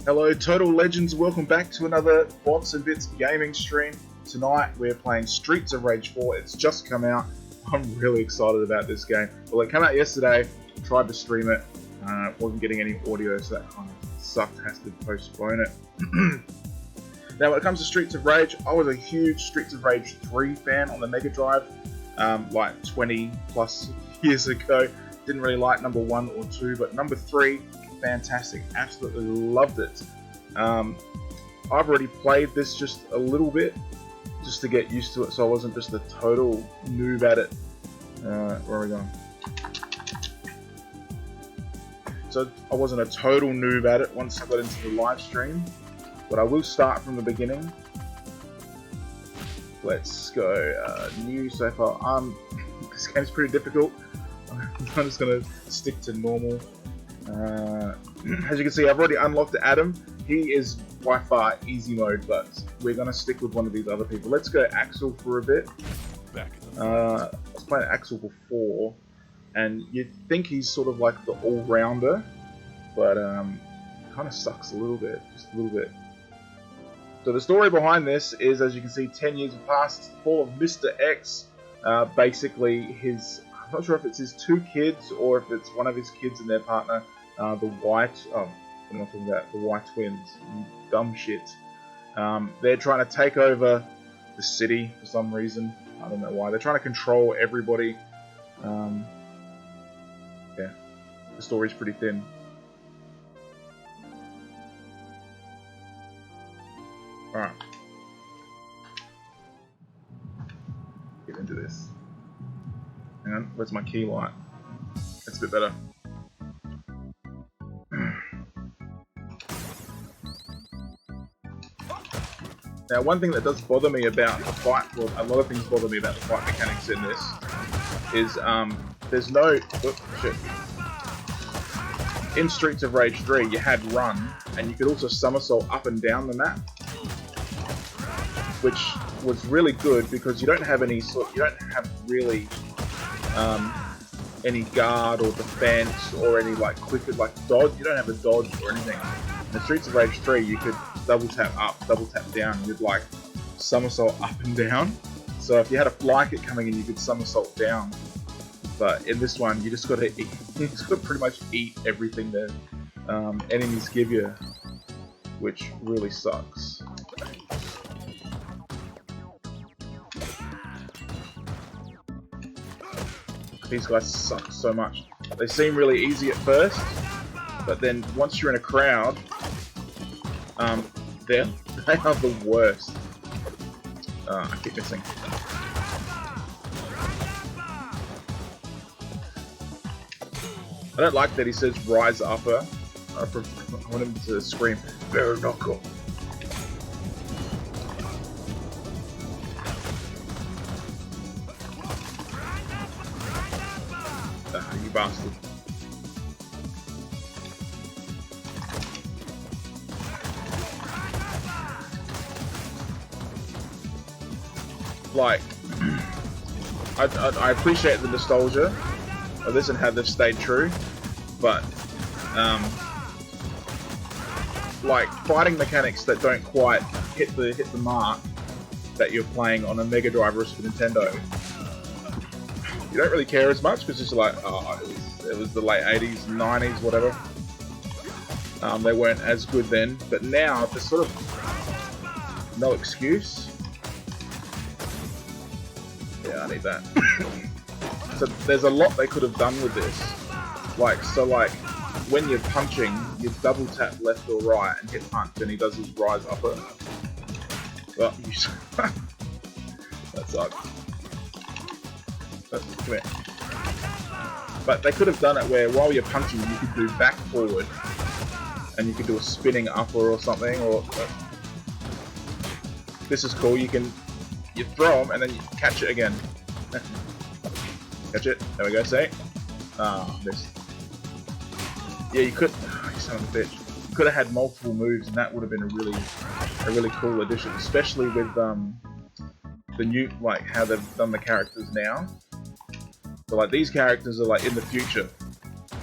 Hello Total Legends, welcome back to another Bots and Bits gaming stream. Tonight we're playing Streets of Rage 4, it's just come out. I'm really excited about this game. Well, it came out yesterday, tried to stream it, wasn't getting any audio, so that kind of sucked, has to postpone it. Now when it comes to Streets of Rage, I was a huge Streets of Rage 3 fan on the Mega Drive, like 20 plus years ago. Didn't really like number 1 or 2, but number 3, fantastic, absolutely loved it. I've already played this just a little bit, just to get used to it, so I wasn't just a total noob at it. Where are we going? So I wasn't a total noob at it once I got into the live stream, but I will start from the beginning. Let's go new so far. This game's pretty difficult. I'm just gonna stick to normal. As you can see, I've already unlocked Adam. He is by far easy mode, but we're gonna stick with one of these other people. Let's go Axel for a bit. I was playing Axel before, and you'd think he's sort of like the all-rounder, but kind of sucks a little bit, just a little bit. So the story behind this is, as you can see, 10 years have passed. It's the fall of Mr. X. Basically, I'm not sure if it's his 2 kids or if it's one of his kids and their partner, the White. What am I talking about? The White twins. Dumb shit. They're trying to take over the city for some reason. I don't know why. They're trying to control everybody. Yeah, the story's pretty thin. Alright. Get into this. Hang on, where's my key light? That's a bit better. Now, one thing that does bother me about the fight, well, a lot of things bother me about the fight mechanics in this, is there's no... Oops, shit. In Streets of Rage 3, you had run, and you could also somersault up and down the map, which was really good because you don't have any really any guard or defense or any like quicker like dodge. You don't have a dodge or anything. In the Streets of Rage 3, you could double tap up, double tap down. You'd like somersault up and down. So if you had a fly kit coming in, you could somersault down. But in this one, you just got to eat. You just got to pretty much eat everything that enemies give you, which really sucks. These guys suck so much. They seem really easy at first, but then once you're in a crowd, they are the worst. I keep missing. I don't like that he says rise upper. I want him to scream, bare knuckle. You bastard. Like, I appreciate the nostalgia of this and how they've stayed true, but like fighting mechanics that don't quite hit the mark that you're playing on a Mega Drive or a Super Nintendo, you don't really care as much because it's like, oh, it was the late 80s, 90s, whatever. They weren't as good then, but now there's sort of no excuse. Yeah, I need that. So there's a lot they could have done with this. Like, when you're punching, you double tap left or right and hit punch, and he does his rise upper. Well, that sucks. Come here. But they could have done it where while you're punching, you could do back forward, and you could do a spinning upper or something. Or this is cool. You throw them and then you catch it again. Catch it. There we go. See? Ah, missed. Yeah, you could. Oh, you son of a bitch. You could have had multiple moves, and that would have been a really cool addition, especially with the new, like how they've done the characters now. So like these characters are like in the future,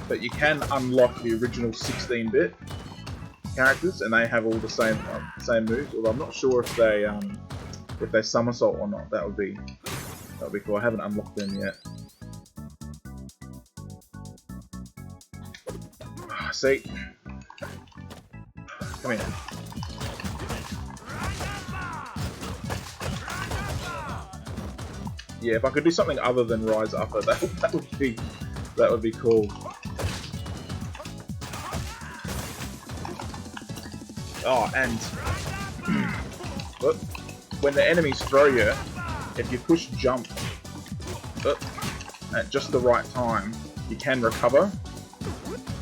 but you can unlock the original 16-bit characters, and they have all the same moves. Although I'm not sure if they somersault or not. That would be cool. I haven't unlocked them yet. See, come here. Yeah, if I could do something other than rise upper, that would be cool. Oh, and when the enemies throw you, if you push jump at just the right time, you can recover,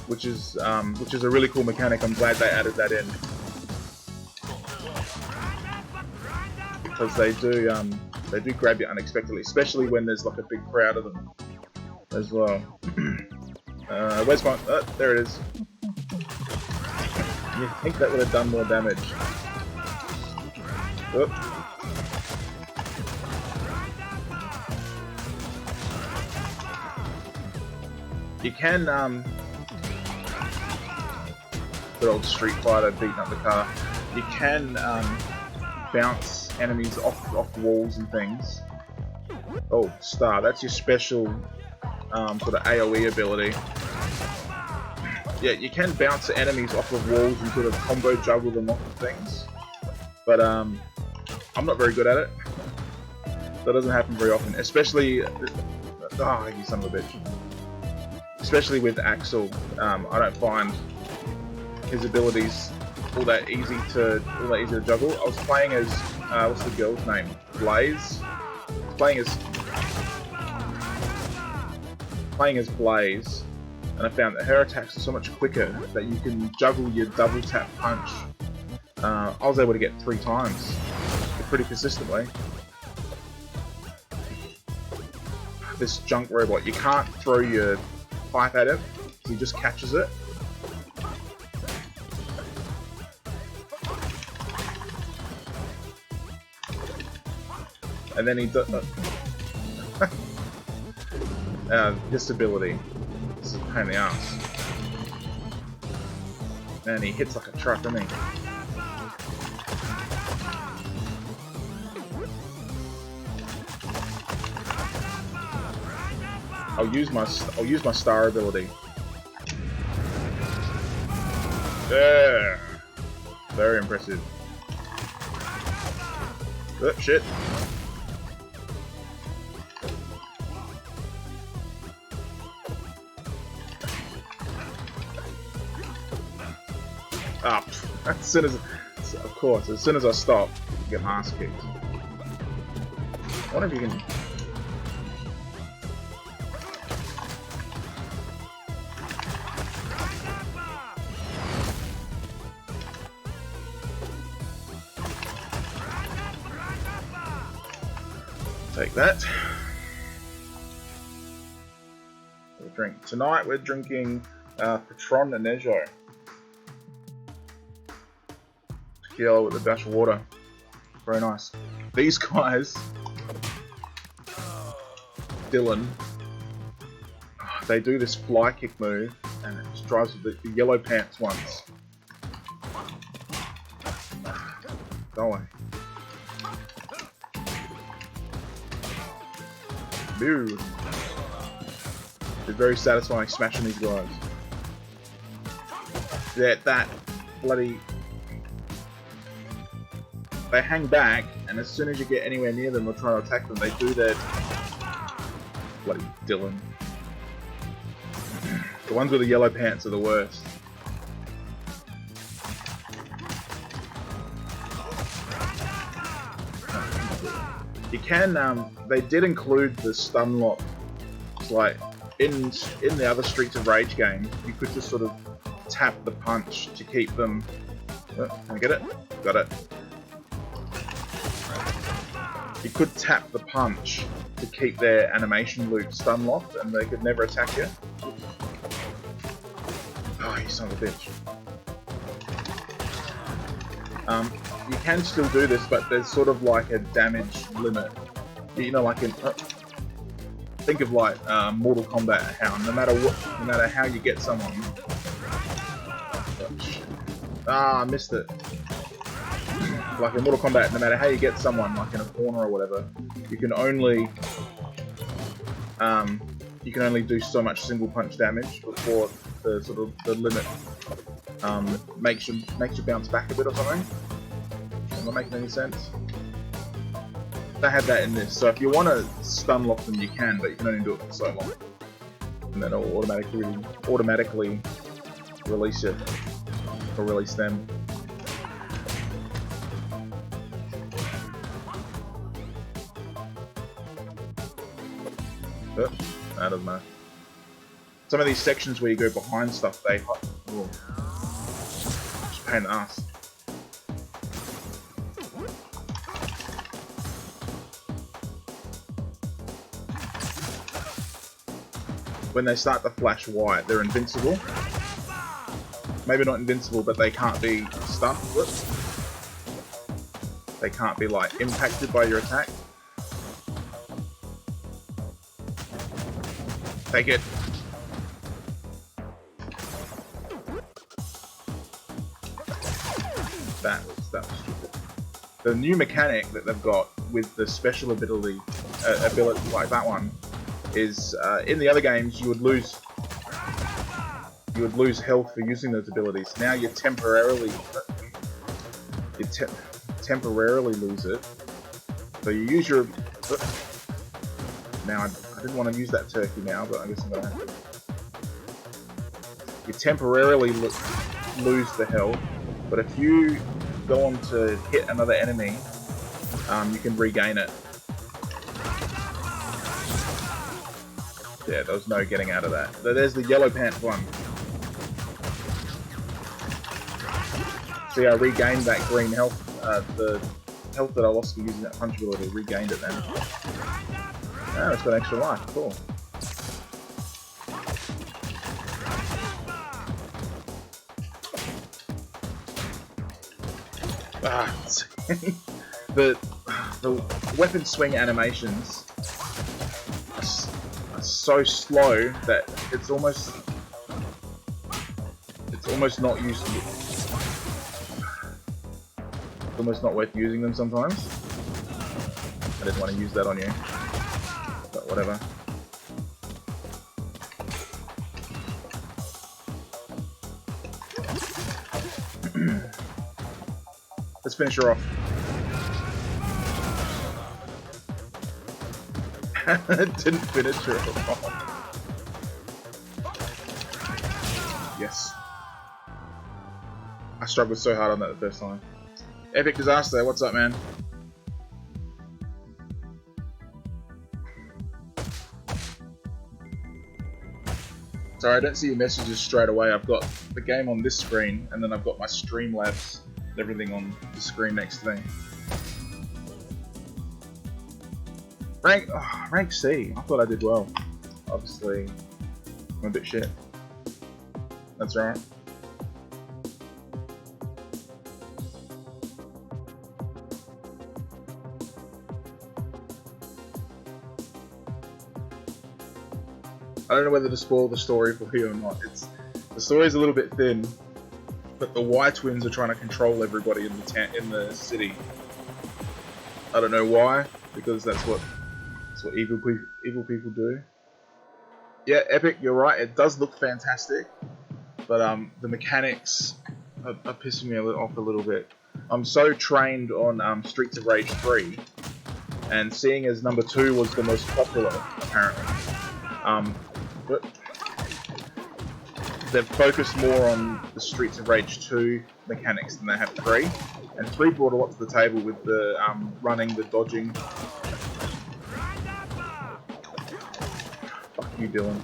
which is a really cool mechanic. I'm glad they added that in, because they do grab you unexpectedly, especially when there's like a big crowd of them as well. Where's my... there it is. You think that would have done more damage. Oop. You can, good old Street Fighter beating up the car. You can bounce enemies off walls and things. Oh, star, that's your special sort of AoE ability. Yeah, you can bounce enemies off of walls and sort of combo juggle them off of things. But I'm not very good at it. That doesn't happen very often, especially... you son of a bitch. Especially with Axel, I don't find his abilities all that easy to juggle. I was playing as what's the girl's name? Blaze. Playing as Blaze, and I found that her attacks are so much quicker that you can juggle your double tap punch. I was able to get 3 times pretty consistently. This junk robot, you can't throw your pipe at him, so he just catches it. And then he does... this ability. This is a pain in the ass. And he hits like a truck, doesn't he? I'll use my star ability. Yeah. Very impressive. Oh, shit. Up. As soon as I stop, I get my ass kicked. I wonder if you can. Take that. We'll drink. Tonight we're drinking Patron and Nejo. Tequila with a dash of water. Very nice. These guys, Dylan, they do this fly kick move, and it just drives the yellow pants once. Go away. Boo. It's very satisfying smashing these guys. Yeah, that bloody... They hang back, and as soon as you get anywhere near them or try to attack them, they do their... Bloody Dylan. The ones with the yellow pants are the worst. You can, they did include the stun lock. It's like, in the other Streets of Rage games, you could just sort of tap the punch to keep them... Oh, can I get it? Got it. You could tap the punch to keep their animation loop stun locked, and they could never attack you. Oh, you son of a bitch. You can still do this, but there's sort of like a damage limit. You know, like in... think of like Mortal Kombat, how no matter how you get someone... Ah, I missed it. Like in Mortal Kombat, no matter how you get someone, like in a corner or whatever, you can only do so much single punch damage before the sort of the limit makes you bounce back a bit or something. Am I making any sense? They had that in this, so if you want to stun lock them, you can, but you can only do it for so long, and then it'll automatically release it or release them. Oops, that doesn't matter. Some of these sections where you go behind stuff, they just pain in the ass. When they start to flash white, they're invincible. Maybe not invincible, but they can't be stunned. Whoops. They can't be like impacted by your attack. Take it. That was stupid. The new mechanic that they've got with the special ability like that one is in the other games you would lose health for using those abilities. Now you temporarily lose it. So you use your. Now I didn't want to use that turkey now, but I guess I'm gonna have to. You temporarily lose the health, but if you go on to hit another enemy, you can regain it. Yeah, there was no getting out of that. So there's the yellow pants one. See, I regained that green health, the health that I lost for using that punch ability, regained it then. Oh, it's got extra life, cool. The weapon swing animations are so slow that it's almost not useful. It's almost not worth using them sometimes. I didn't want to use that on you, but whatever. Let's finish her off. Didn't finish her off. Yes. I struggled so hard on that the first time. Epic Disaster, what's up, man? Sorry, I don't see your messages straight away. I've got the game on this screen, and then I've got my Streamlabs and everything on the screen next to me. Rank C. I thought I did well. Obviously, I'm a bit shit. That's right. I don't know whether to spoil the story for you or not. The story's a little bit thin, but the Y twins are trying to control everybody in the city. I don't know why, because that's what evil people do. Yeah, Epic, you're right. It does look fantastic, but the mechanics are pissing me off a little bit. I'm so trained on Streets of Rage 3, and seeing as number 2 was the most popular, apparently. But they've focused more on the Streets of Rage 2 mechanics than they have 3, and 3 brought a lot to the table with the running, the dodging. Fuck you, Dylan.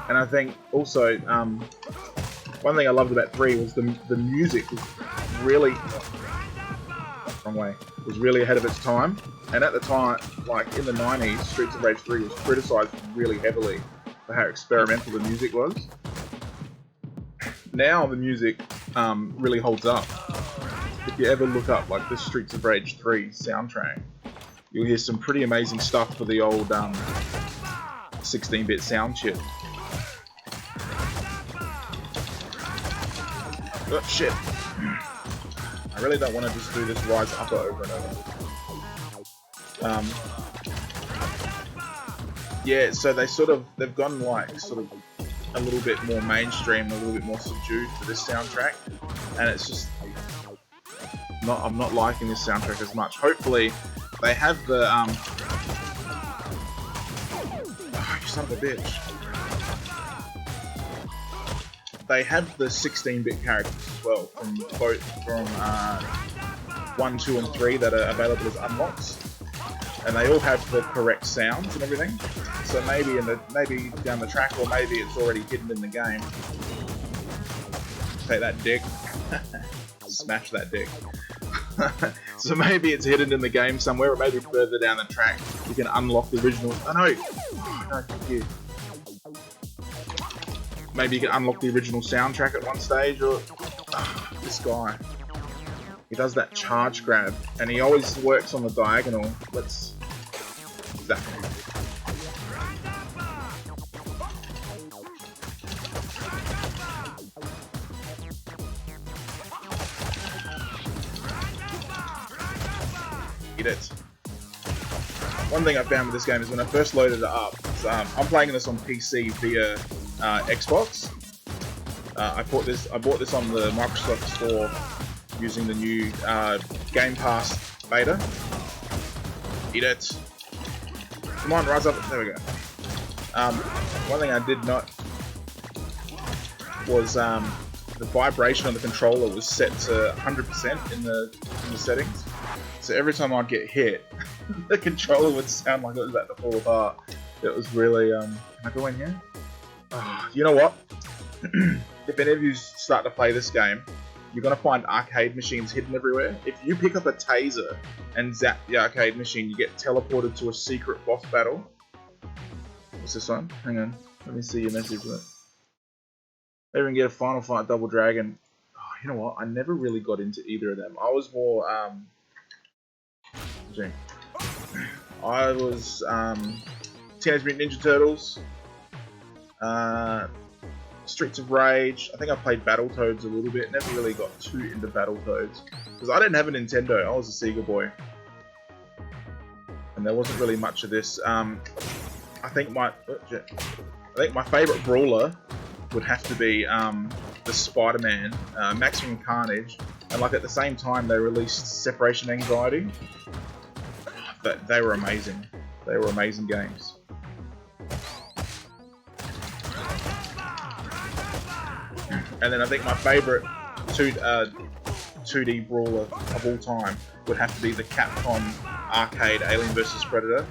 And I think also one thing I loved about 3 was the music was really was really ahead of its time. And at the time, like in the 90s, Streets of Rage 3 was criticised really heavily for how experimental the music was. Now the music really holds up. If you ever look up like the Streets of Rage 3 soundtrack, you'll hear some pretty amazing stuff for the old 16-bit sound chip. Oh shit! I really don't want to just do this rise upper over and over. Yeah, so they've gone like sort of a little bit more mainstream, a little bit more subdued for this soundtrack, and it's just I'm not liking this soundtrack as much. Hopefully, they have the oh, you son of a bitch. They have the 16-bit characters as well from 1, 2, and 3 that are available as unlocks, and they all have the correct sounds and everything. So maybe maybe down the track, or maybe it's already hidden in the game. Take that dick. Smash that dick. So maybe it's hidden in the game somewhere, or maybe further down the track you can unlock the original. Oh no! Oh, no, thank you. Maybe you can unlock the original soundtrack at one stage, or this guy. He does that charge grab, and he always works on the diagonal. Let's exactly. Eat it. One thing I found with this game is when I first loaded it up, I'm playing this on PC via Xbox. I bought this on the Microsoft Store using the new Game Pass beta. Eat it. Come on, rise up. There we go. One thing I did not was the vibration on the controller was set to 100% in the settings. So every time I'd get hit, the controller would sound like it was about to fall apart. It was really, can I go in here? Oh, you know what? If any of you start to play this game, you're going to find arcade machines hidden everywhere. If you pick up a taser and zap the arcade machine, you get teleported to a secret boss battle. What's this one? Hang on, let me see your message. Maybe we can get a Final Fight Double Dragon. Oh, you know what? I never really got into either of them. I was more, Teenage Mutant Ninja Turtles, Streets of Rage. I think I played Battletoads a little bit. Never really got too into Battletoads because I didn't have a Nintendo. I was a Sega boy, and there wasn't really much of this. I think my favorite brawler would have to be the Spider-Man, Maximum Carnage, and like at the same time they released Separation Anxiety. They were amazing. They were amazing games. And then I think my favourite 2D brawler of all time would have to be the Capcom arcade Alien vs Predator.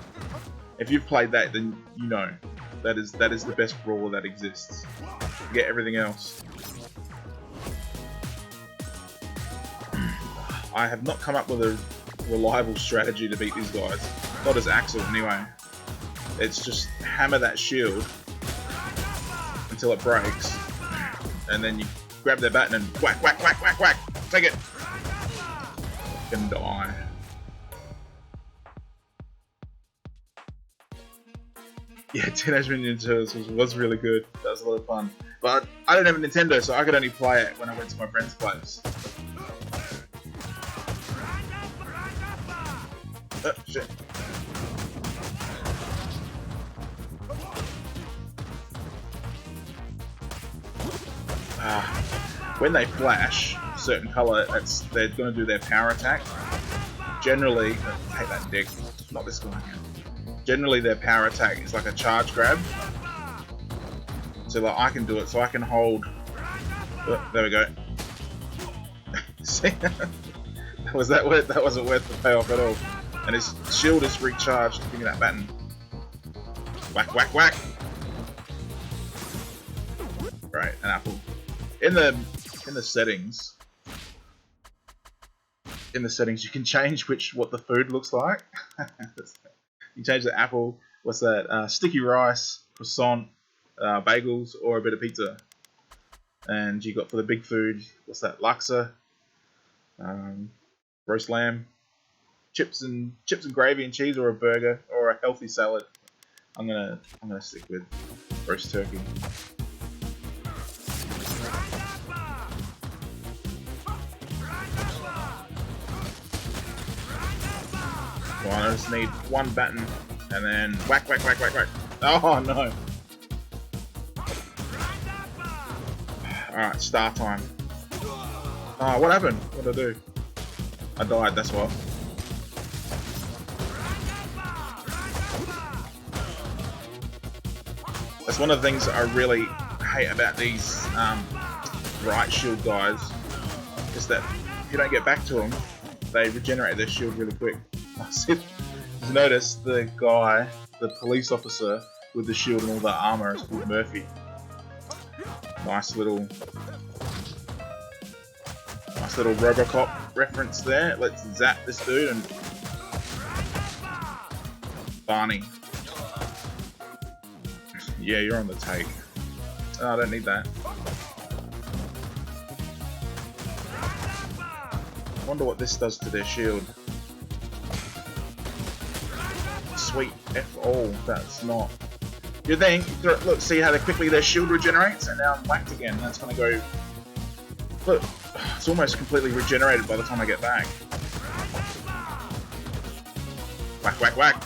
If you've played that, then you know that is the best brawler that exists. Forget everything else. I have not come up with a reliable strategy to beat these guys. Not as Axel, anyway. It's just hammer that shield until it breaks, and then you grab their baton and whack, whack, whack, whack, whack. Take it. Fucking die. Yeah, Teenage Mutant Ninja Turtles was really good. That was a lot of fun. But I didn't have a Nintendo, so I could only play it when I went to my friend's place. Oh, shit. When they flash a certain color, they're going to do their power attack. Generally, take that dick, not this guy. Generally, their power attack is like a charge grab. So like I can do it, so I can hold. Oh, there we go. See, that wasn't worth the payoff at all. And his shield is recharged. Give me that baton. Whack, whack, whack. Right, an apple. In the settings, you can change what the food looks like. You change the apple. What's that? Sticky rice, croissant, bagels, or a bit of pizza. And you got for the big food. What's that? Laksa, roast lamb, chips and gravy and cheese, or a burger, or a healthy salad. I'm gonna stick with roast turkey. Come on, I just need one button and then whack, whack, whack, whack, whack. Oh no! Alright, start time. Oh, what happened? What did I do? I died, that's what. That's one of the things that I really hate about these right shield guys, is that if you don't get back to them, they regenerate their shield really quick. Notice the guy, the police officer with the shield and all that armor is called Murphy. Nice little Robocop reference there. Let's zap this dude and Barney. Yeah, you're on the take. Oh, I don't need that. I wonder what this does to their shield. Sweet F all, that's not. You think, look, see how quickly their shield regenerates, and now I'm whacked again. That's gonna go. Look, it's almost completely regenerated by the time I get back. Whack, whack, whack.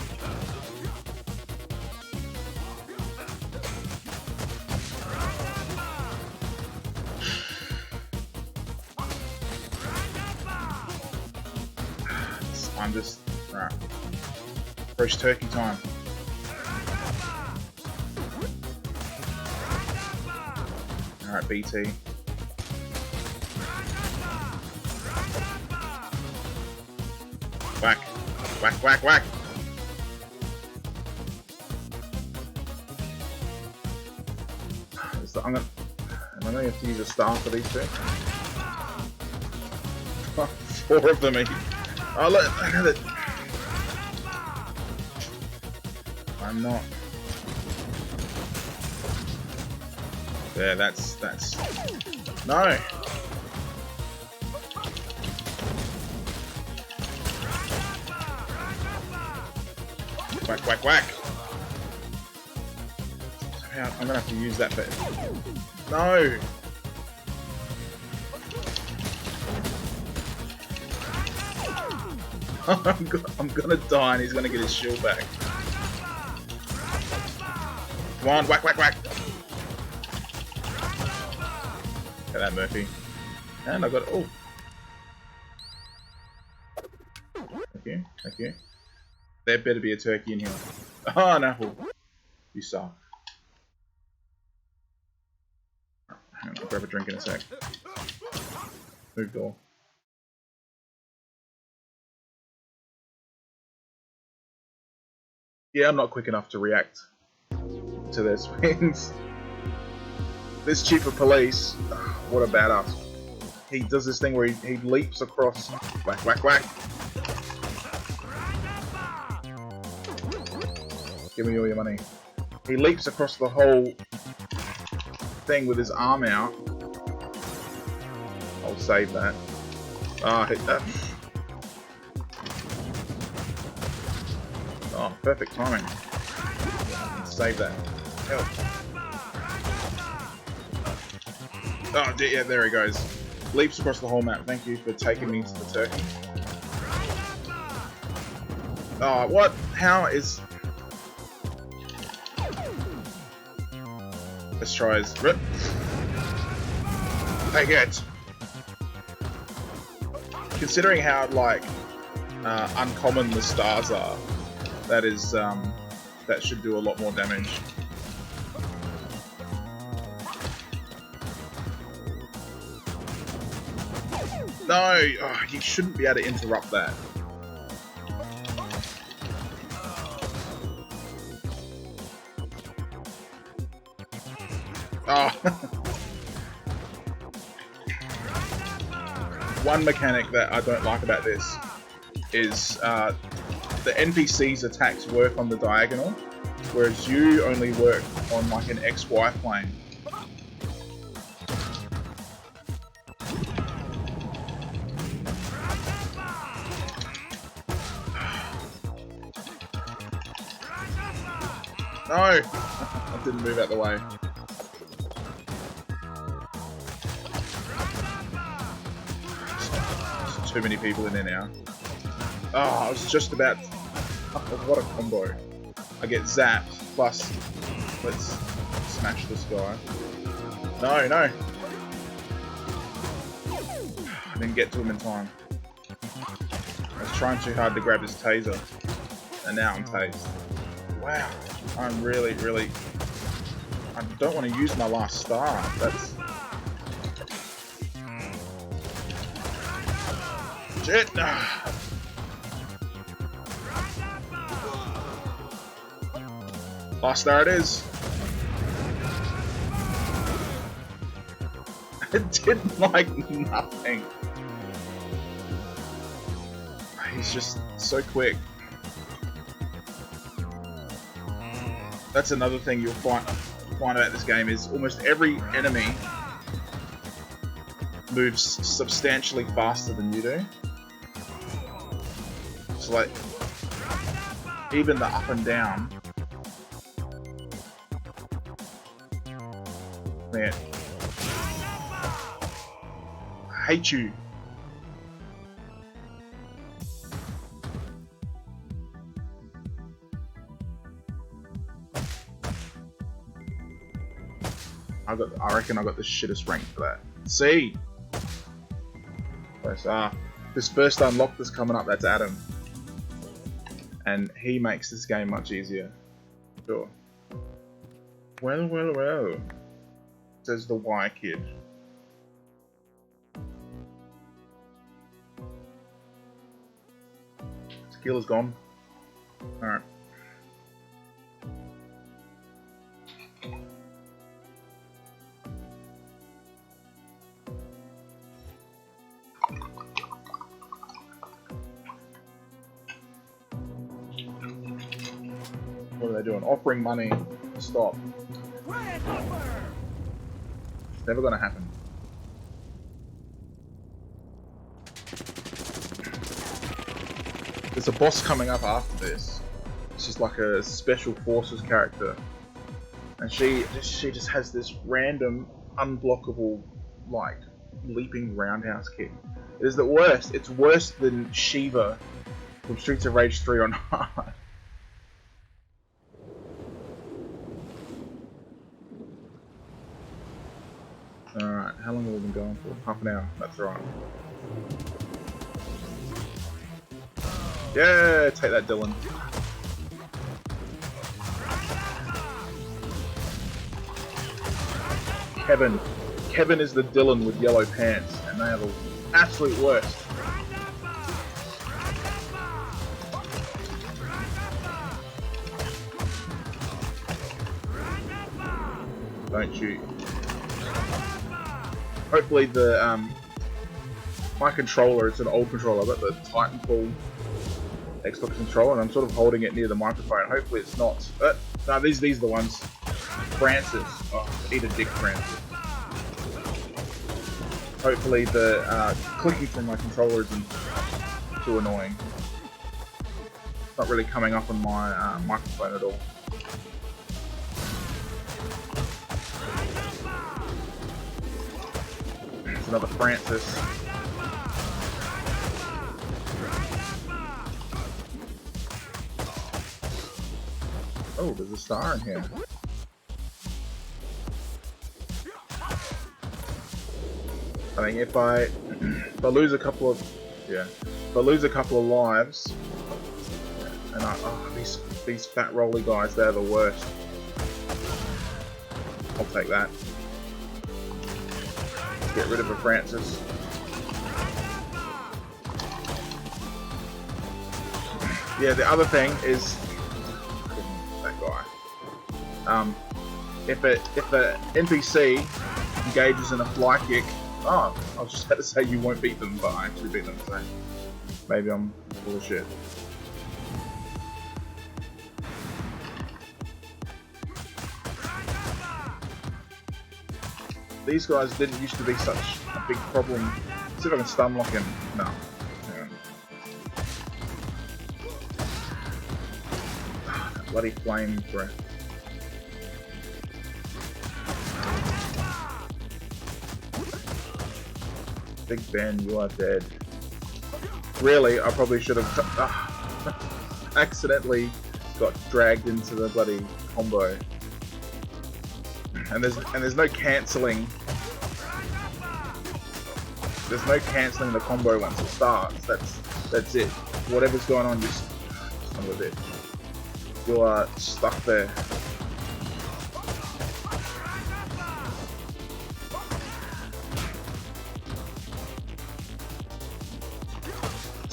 I'm just, alright. Roast turkey time. Alright, BT. Whack. Whack, whack, whack. I'm gonna have to use a star for these two. 4 of them each. Oh look at it. I'm not. Yeah, that's no. Whack, whack, whack. I'm gonna have to use that bit. No. I'm gonna die and he's gonna get his shield back. Come on, whack, whack, whack. Look at that, Murphy. And I got it. Oh. Thank you, thank you. There better be a turkey in here. Oh, an apple. You suck. Hang on, I'll grab a drink in a sec. Move door. Yeah, I'm not quick enough to react to their swings. This chief of police, what a badass. He does this thing where he leaps across. Whack, whack, whack. Give me all your money. He leaps across the whole thing with his arm out. I'll save that. Ah, hit that. Oh, perfect timing. Save that. Help. Oh, yeah, there he goes. Leaps across the whole map. Thank you for taking me to the turkey. Oh, what? How is... Let's try his rip. Take it. Considering how, like, uncommon the stars are, that is, that should do a lot more damage. No! Oh, you shouldn't be able to interrupt that. Oh. One mechanic that I don't like about this is the NPC's attacks work on the diagonal, whereas you only work on like an XY plane. No! I didn't move out the way. There's too many people in there now. Oh, I was just about... Oh, what a combo. I get zapped, plus... Let's smash this guy. No, no! I didn't get to him in time. I was trying too hard to grab his taser. And now I'm tased. Wow. I'm really... I don't want to use my last star. That's... Shit! Last star it is. It did like nothing. He's just so quick. That's another thing you'll find about this game is almost every enemy moves substantially faster than you do. So like, even the up and down. Man, I hate you. I reckon I got the shittest rank for that. See? This first unlock that's coming up, that's Adam. And he makes this game much easier. Sure. Well. Says the Y kid. Skill is gone. Alright. What are they doing? Offering money. Stop. It's never gonna happen. There's a boss coming up after this. It's just like a special forces character. And she just has this random, unblockable, like, leaping roundhouse kick. It is the worst. It's worse than Shiva from Streets of Rage 3 on hard. Alright, how long have we been going for? Half an hour, that's right. Yeah, take that, Dylan. Kevin is the Dylan with yellow pants, and they are the absolute worst. Don't shoot. Hopefully the my controller, it's an old controller, I've got the Titanfall Xbox controller and I'm sort of holding it near the microphone. Hopefully it's not. No, these are the ones. Francis. Oh, eat a dick, Francis. Hopefully the clicking from my controller isn't too annoying. It's not really coming up on my microphone at all. It's another Francis. Oh, there's a star in here. I mean, if I lose a couple of lives, and these fat rolly guys, they're the worst. I'll take that. Get rid of a Francis. Yeah, the other thing is that guy. If a NPC engages in a fly kick, I was just about to say you won't beat them, but I actually beat them, so maybe I'm full of shit. These guys didn't used to be such a big problem. Let's see if I can stun lock him. No. Hang on. That bloody flame breath. Big Ben, you are dead. Really, I probably should have accidentally got dragged into the bloody combo. And there's no cancelling. There's no cancelling the combo once it starts. That's it. Whatever's going on, just son of a bitch. You are stuck there.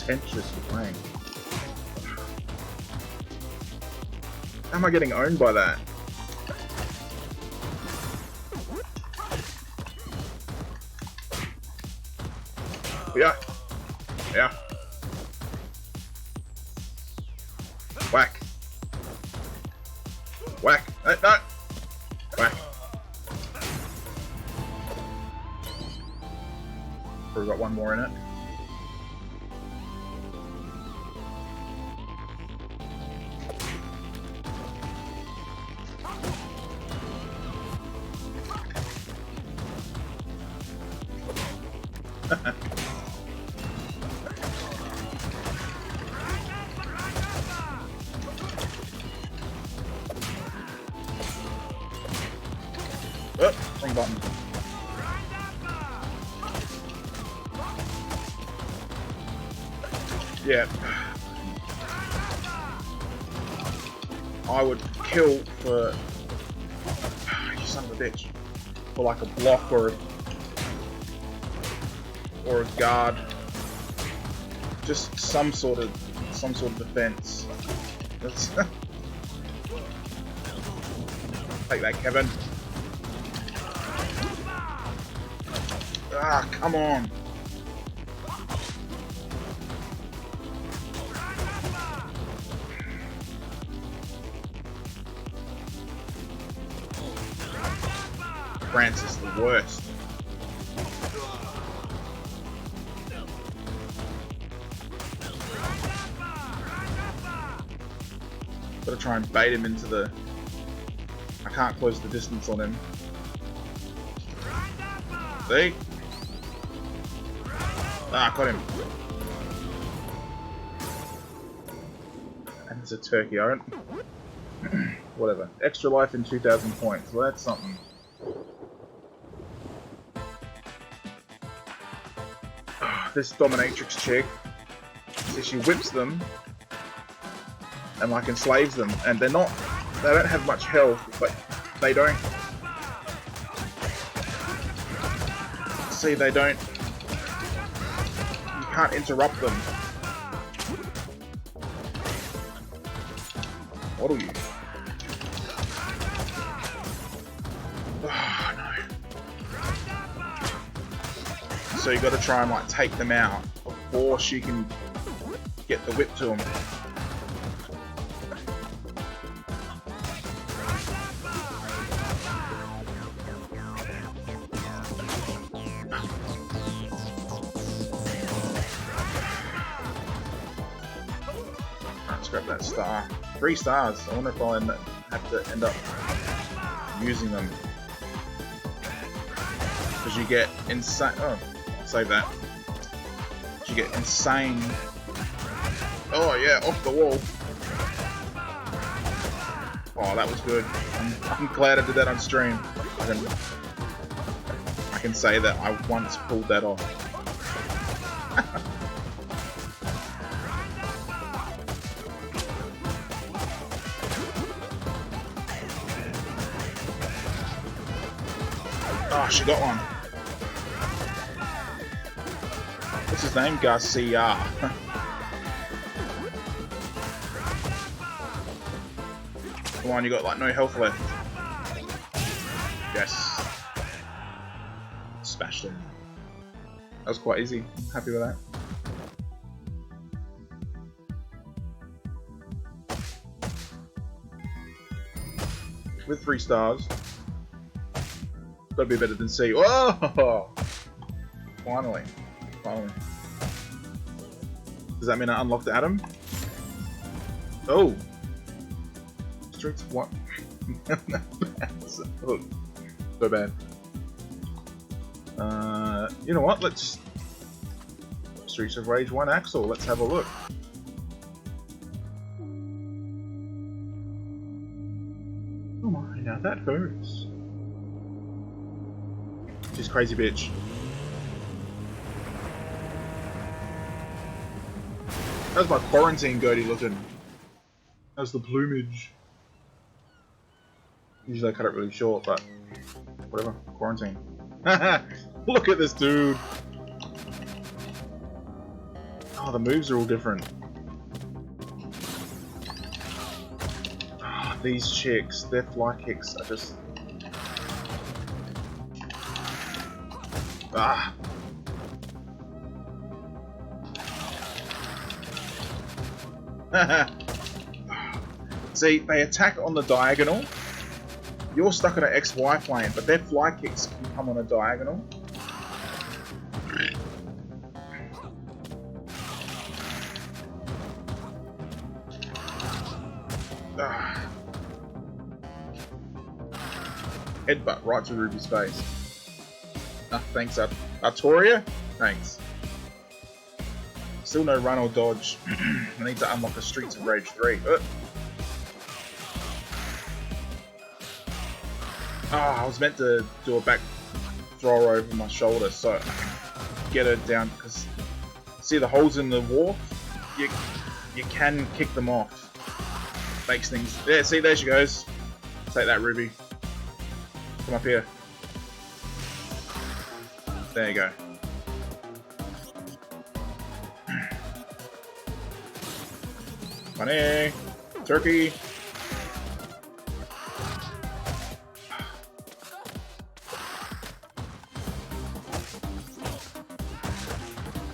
Contentious playing. How am I getting owned by that? Yeah. Yeah. Whack. Whack. No, no. Whack. Probably got one more in it. Oh, wrong button. Yeah. I would kill for... You son of a bitch. For like a block or a guard. Just some sort of defense. That's take that, Kevin. Ah, come on. Francis, the worst. Gotta try and bait him into the... I can't close the distance on him. See? Ah, got him. And it's a turkey, alright? Whatever. Extra life in 2,000 points. Well, that's something. This dominatrix chick, so she whips them and like enslaves them, and they don't have much health, but they don't. See, they don't. You can't interrupt them. What are you? Oh, no. So you got to try and like take them out before she can get the whip to them. Let's grab that star. 3 stars. I wonder if I'll have to end up using them, because you get insane. Oh. Save that. You get insane. Oh yeah, off the wall. Oh, that was good. I'm glad I did that on stream. I can say that I once pulled that off. Oh, she got one. What's his name? Garcia. Come on, you got like no health left. Yes. Smashed him. That was quite easy. I'm happy with that. With 3 stars. Gotta be better than C. Whoa! Finally. Finally. Does that mean I unlocked Adam? Oh! Streets of what? So bad. You know what? Let's Streets of Rage 1 Axel. Let's have a look. Oh my, now that hurts. She's crazy bitch. That was my quarantine goatee looking. That was the plumage. Usually I cut it really short, but whatever. Quarantine. Look at this dude. Oh, the moves are all different. Oh, these chicks, their fly kicks are just... Ah. See, they attack on the diagonal. You're stuck on an XY plane, but their fly kicks can come on a diagonal. Headbutt right to Ruby's face. Thanks, Artoria. Thanks. Still no run or dodge. I need to unlock the Streets of Rage 3. I was meant to do a back throw over my shoulder so I can get her down, because see the holes in the wall? You can kick them off. Makes things... Yeah, see, there she goes. Take that, Ruby. Come up here. There you go. Money! Turkey!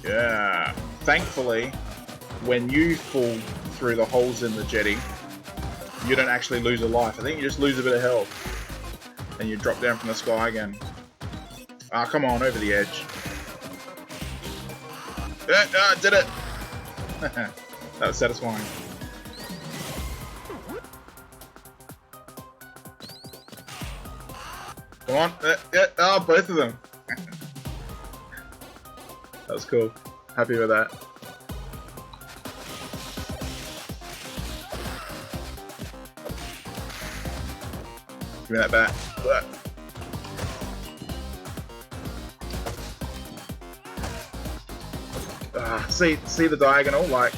Yeah. Thankfully, when you fall through the holes in the jetty, you don't actually lose a life. I think you just lose a bit of health. And you drop down from the sky again. Ah, come on, over the edge. Did it! That was satisfying. Come on. Oh, both of them. That was cool. Happy with that. Give me that back. See the diagonal? Like,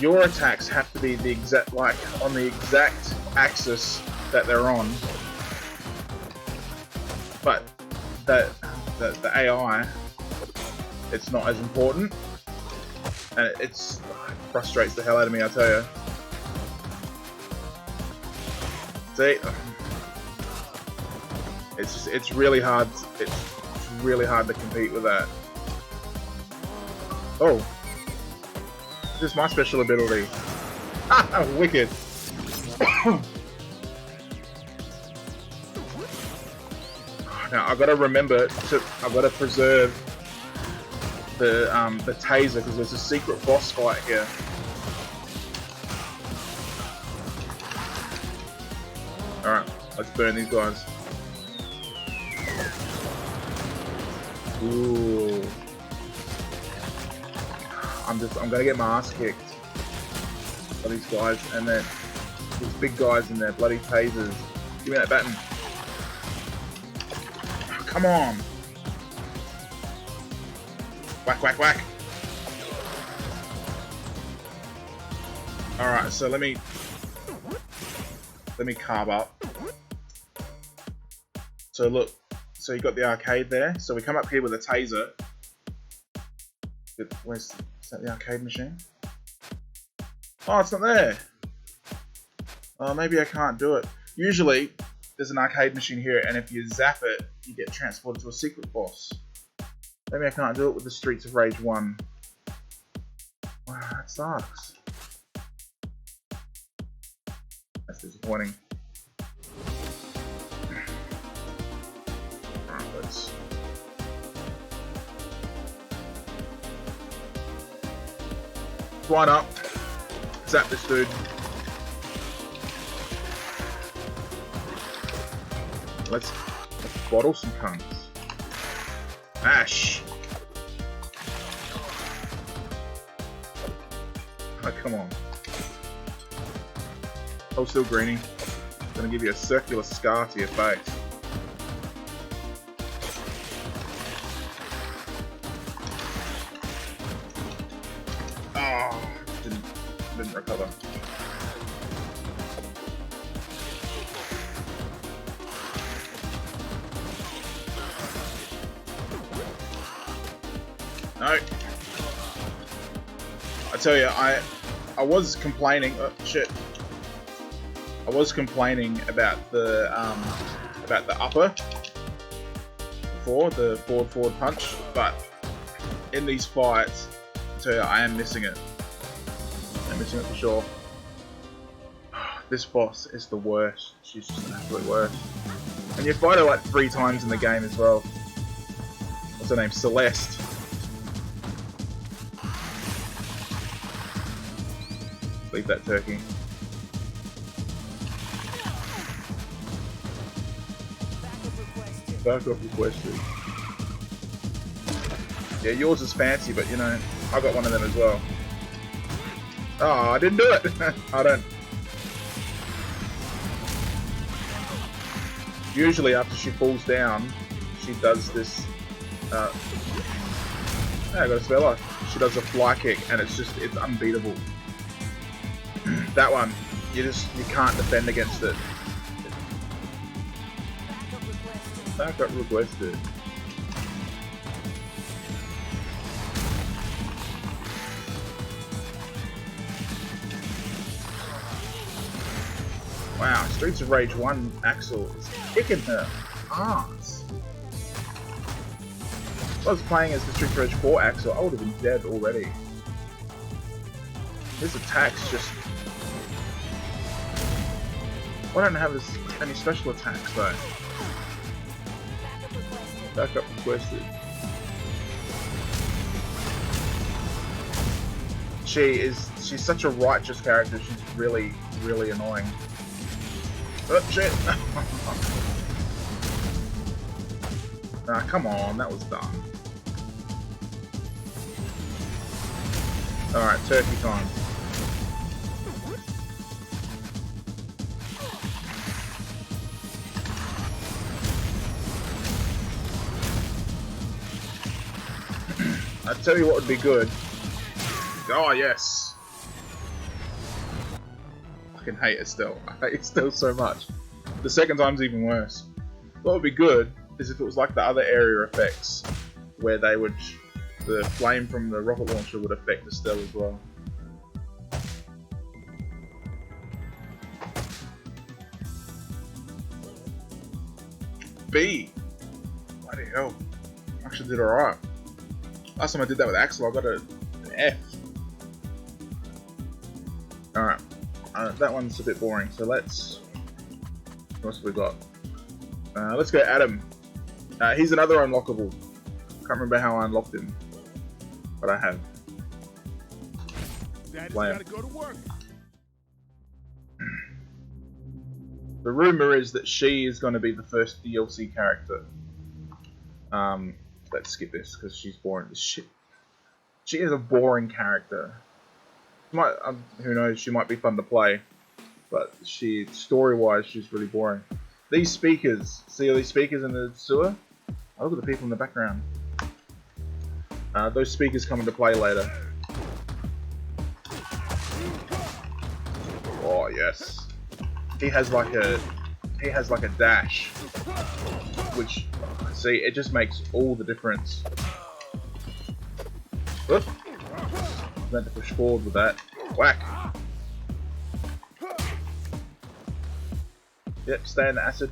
your attacks have to be the exact, like, on the exact axis that they're on. But the AI, it's not as important, and it frustrates the hell out of me, I tell you. See, it's really hard. It's really hard to compete with that. Oh, this is my special ability. Ah, wicked. Now I gotta remember to. I gotta preserve the taser, because there's a secret boss fight here. All right, let's burn these guys. Ooh. I'm gonna get my ass kicked by these guys, and then these big guys in their bloody tasers. Give me that button. Oh, come on. Whack, whack, whack. Alright, so let me carve up. So look, so you got the arcade there. So we come up here with a taser. Where's that, the arcade machine? Oh, it's not there. Oh, maybe I can't do it. Usually, there's an arcade machine here, and if you zap it, you get transported to a secret boss. Maybe I can't do it with the Streets of Rage 1. Wow, that sucks. That's disappointing. Alright, let's... Line up. Zap this dude. Let's bottle some cunts. Ash. Oh, come on. Hold still, Greenie. Gonna give you a circular scar to your face. Oh, didn't recover. No. I tell you, I was complaining. Oh shit! I was complaining about the upper before, the forward punch, but in these fights, I tell you, I am missing it. I'm missing it for sure. This boss is the worst. She's just an absolute worst. And you fight her like 3 times in the game as well. What's her name? Celeste. Leave that turkey. Backup requested. Yeah, yours is fancy, but you know, I got one of them as well. Oh, I didn't do it! I don't. Usually after she falls down, she does this, I got a spell life. She does a fly kick, and it's unbeatable. That one, you can't defend against it. Backup requested. Wow, Streets of Rage 1 Axel is kicking her ass. If I was playing as the Streets of Rage 4 Axel, I would have been dead already. His attacks just... I don't have any special attacks though. Backup requested. She's such a righteous character, she's really, really annoying. Oh shit! Ah, come on, that was dumb. Alright, turkey time. I'd tell you what would be good. Oh yes! I fucking hate it still. I hate it still so much. The second time's even worse. What would be good is if it was like the other area effects, where the flame from the rocket launcher would affect Estelle as well. B! Bloody hell. Actually did alright. Last time I did that with Axel, I got an F. Alright, that one's a bit boring, so let's... What else have we got? Let's go Adam. He's another unlockable. Can't remember how I unlocked him, but I have. Dad's gotta go to work. The rumor is that she is going to be the first DLC character. Let's skip this because she's boring. She is a boring character. Who knows? She might be fun to play, but story-wise, she's really boring. These speakers, see all these speakers in the sewer? Oh, look at the people in the background. Those speakers come into play later. Oh yes. He has like a dash, which, see, it just makes all the difference. Oop. Meant to push forward with that. Whack. Yep, stay in the acid.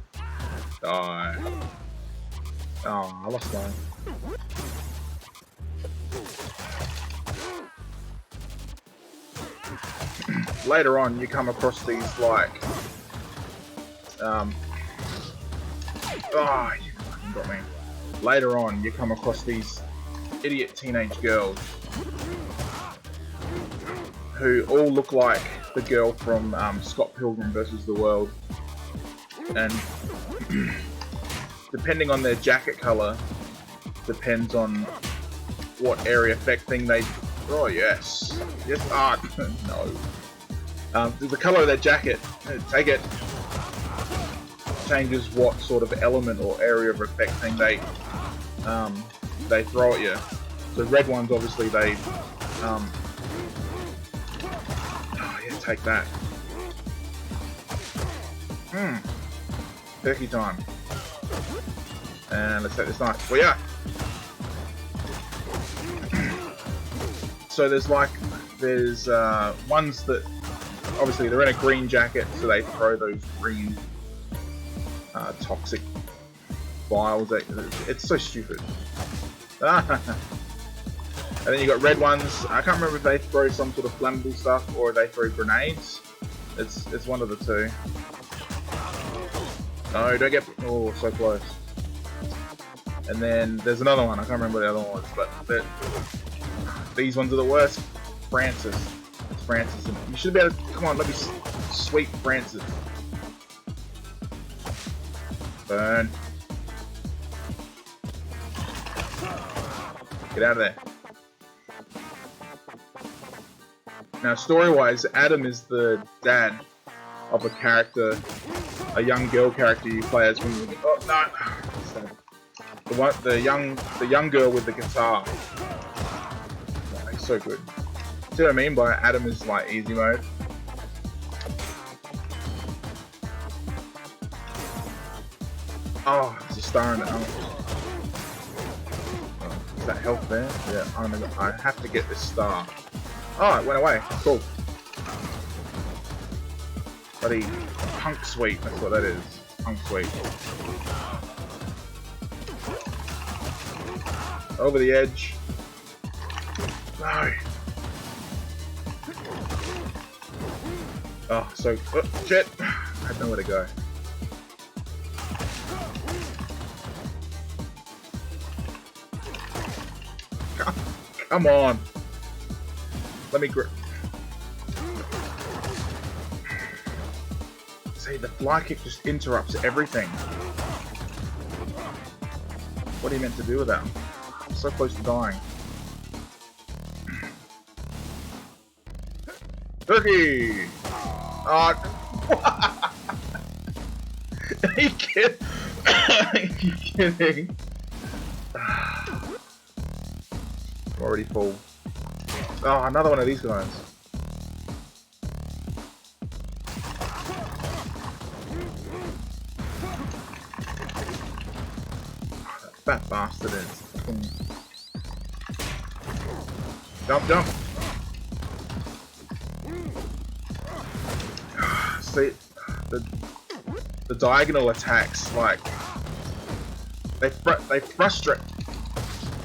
Die. Oh, I lost mine. Later on, you come across these like, oh, you fucking got me. Later on, you come across these idiot teenage girls who all look like the girl from Scott Pilgrim vs. the World, and depending on their jacket color, depends on what area effect thing they Oh yes. Yes. Ah, no. The color of that jacket. Take it. Changes what sort of element or area of effect thing they throw at you. The red ones, obviously, they. Oh yeah, take that. Turkey time. And let's take this knife. Well, yeah. So there's ones that obviously they're in a green jacket, so they throw those green toxic vials. It's so stupid. And then you got red ones. I can't remember if they throw some sort of flammable stuff or they throw grenades. It's one of the two. No, don't get. Oh, so close. And then there's another one. I can't remember what the other one was, but these ones are the worst. Francis. It's Francis. And you should be able to. Come on, let me sweep Francis. Burn. Get out of there. Now, story-wise, Adam is the dad of a character, a young girl character you play as when you. Oh no! The young girl with the guitar. Oh, he's so good. See what I mean by Adam is like easy mode? Oh, there's a star in it. Oh, is that health there? Yeah, I have to get this star. Oh, it went away. Cool. Bloody punk sweet, that's what that is. Punk sweet. Over the edge. No. Oh, so shit. I had nowhere to go. Come on. Let me grip. See, the fly kick just interrupts everything. What are you meant to do with that? I'm so close to dying. Turkey! Are you kidding? Are you kidding? I'm already full. Oh, another one of these guys. Oh, that fat bastard is. Jump, jump. See, the diagonal attacks, like they frustrate.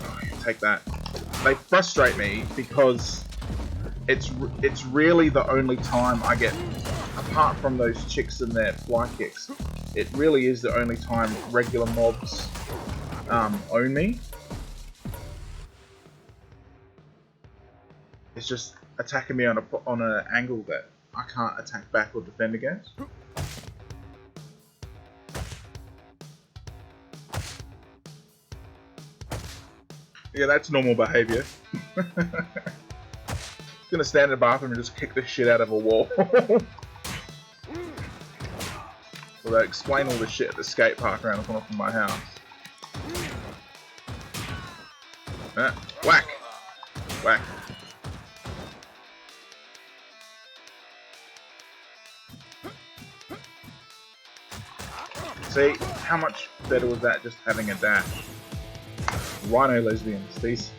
Oh, take that. They frustrate me because it's really the only time I get, apart from those chicks and their fly kicks, it really is the only time regular mobs own me. It's just attacking me on an angle that I can't attack back or defend against. Yeah, that's normal behavior. Gonna stand in the bathroom and just kick the shit out of a wall. Well, they explain all the shit at the skate park around the corner from my house. Whack! Whack. See, how much better was that just having a dash? Rhino lesbians. These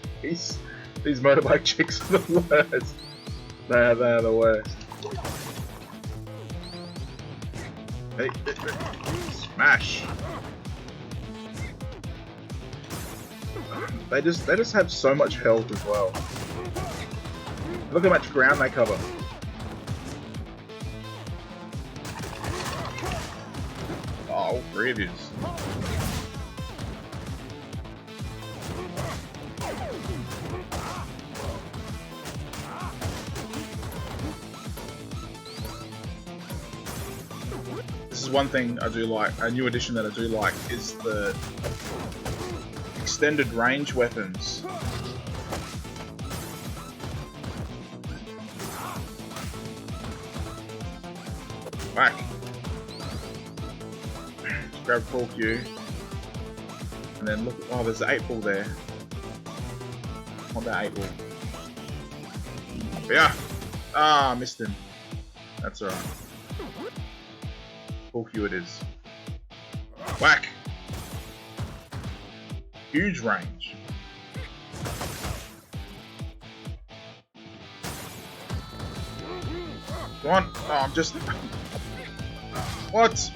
motorbike chicks are the worst. They're the worst. Hey, smash. They just have so much health as well. Look how much ground they cover. Oh, all three of yous. This is one thing I do like, a new addition that I do like, is the extended range weapons. Whack. Grab full Q. And then look, oh, there's the 8-ball there. I want that 8-ball. Yeah! Ah, missed him. That's alright. Full Q it is. Whack! Huge range. Come on! Oh, I'm just... What?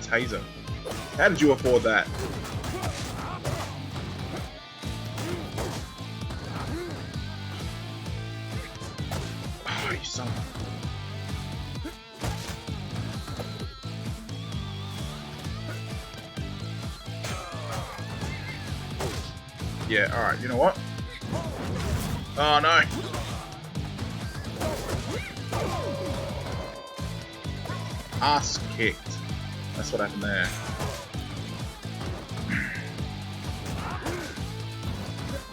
Taser. How did you afford that? Oh, you son of a... Yeah, alright, you know what? Oh no! Ass kicked. That's what happened there.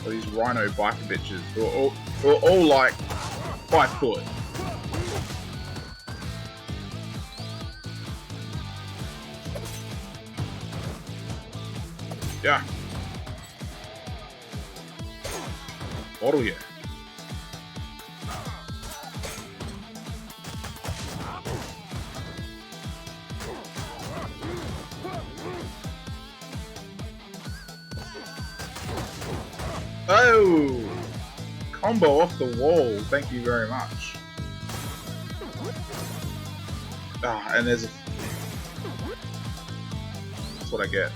So these rhino biker bitches who are all like 5 foot. Yeah. Bottle yeah. Oh! Combo off the wall, thank you very much. Ah, and there's a... That's what I get.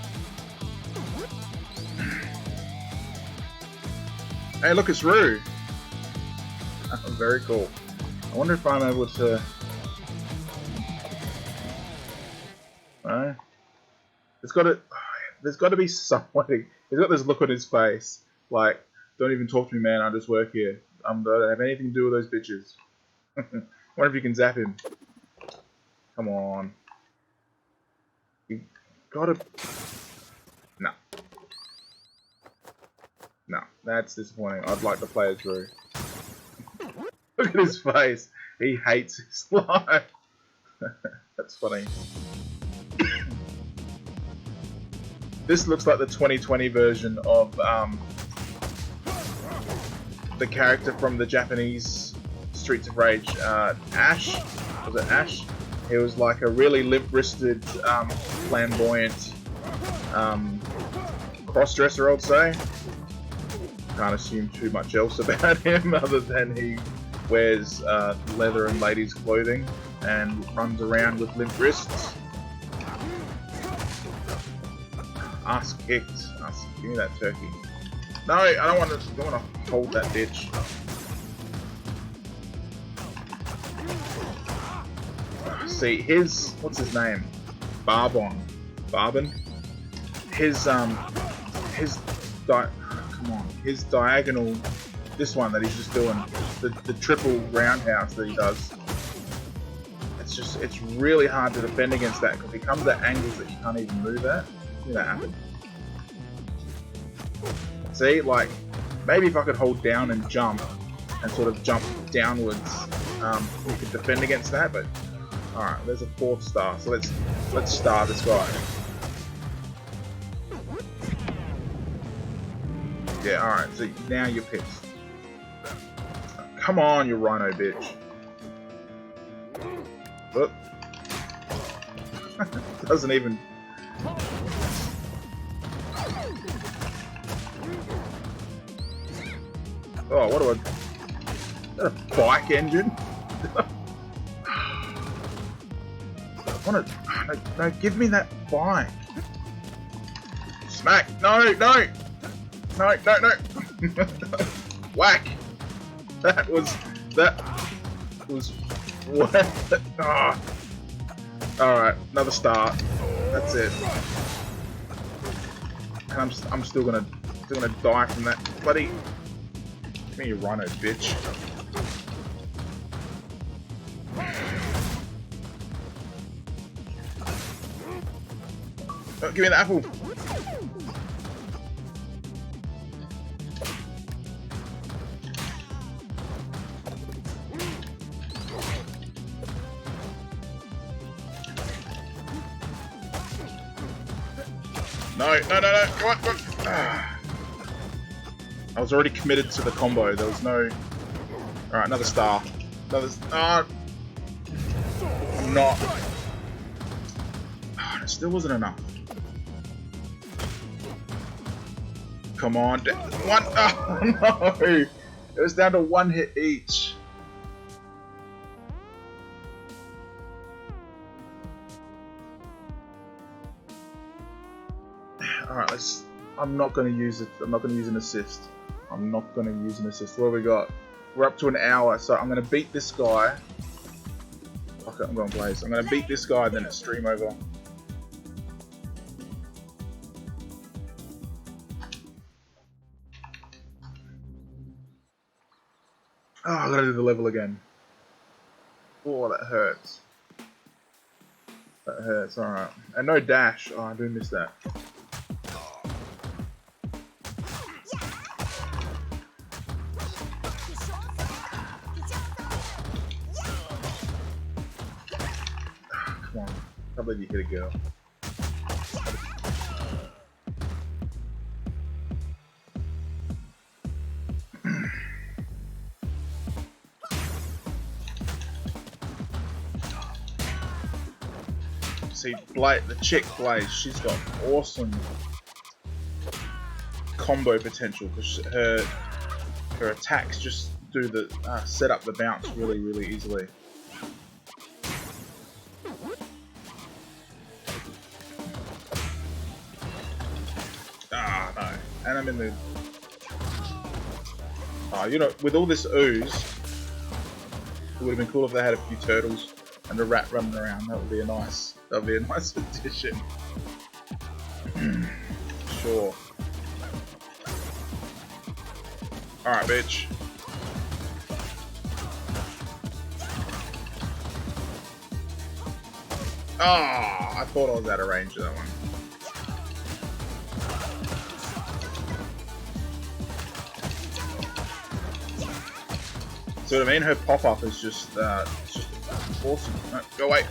Hey, look, it's Rue! Very cool. I wonder if I'm able to... There's got to be somebody... He's got this look on his face. Like, don't even talk to me, man. I just work here. I don't have anything to do with those bitches. Wonder if you can zap him. Come on. You gotta... No. No, that's disappointing. I'd like to play as Drew. Look at his face. He hates his life. That's funny. This looks like the 2020 version of the character from the Japanese Streets of Rage, Ash. Was it Ash? He was like a really limp-wristed, flamboyant cross-dresser, I'd say. Can't assume too much else about him other than he wears leather and ladies' clothing and runs around with limp wrists. Ass kicked. Give me that turkey. No, I don't want to hold that bitch. See, what's his name? Barbon. His diagonal, this one that he's just doing, the triple roundhouse that he does. It's really hard to defend against that because he comes at angles that you can't even move at. See that happen? See, like, maybe if I could hold down and jump, and sort of jump downwards, we could defend against that, but... Alright, there's a 4th star, so let's star this guy. Yeah, alright, so now you're pissed. Come on, you rhino bitch. Look. Doesn't even... Oh, what do I... Is that a bike engine? No, give me that bike. Smack! No! Whack! That was what? Oh. Alright, another star. That's it. And I'm still gonna die from that bloody... Give me your rhino, bitch. Oh, give me the apple. No, no, no, no. Come on, come on. I was already committed to the combo. There was no... Alright, another star. Another... I'm not... It still wasn't enough. Come on. One... Oh, no! It was down to one hit each. Alright, let's... I'm not going to use it. I'm not going to use an assist. I'm not going to use an assist. What have we got? We're up to an hour, so I'm going to beat this guy. Okay, I'm going Blaze. I'm going to beat this guy, and then it's stream over. Oh, I gotta do the level again. Oh, that hurts. That hurts, alright. And no dash. Oh, I do miss that. Come on. I believe you hit a girl. See, the chick Blaze, she's got awesome combo potential because her attacks just do the set up the bounce really, really easily. Ah, no. And I'm in the... you know, with all this ooze, it would have been cool if they had a few turtles and a rat running around. That would be a nice addition. Sure. Alright, bitch. I thought I was out of range of that one. So what I mean, her pop-up is just awesome. No, go away.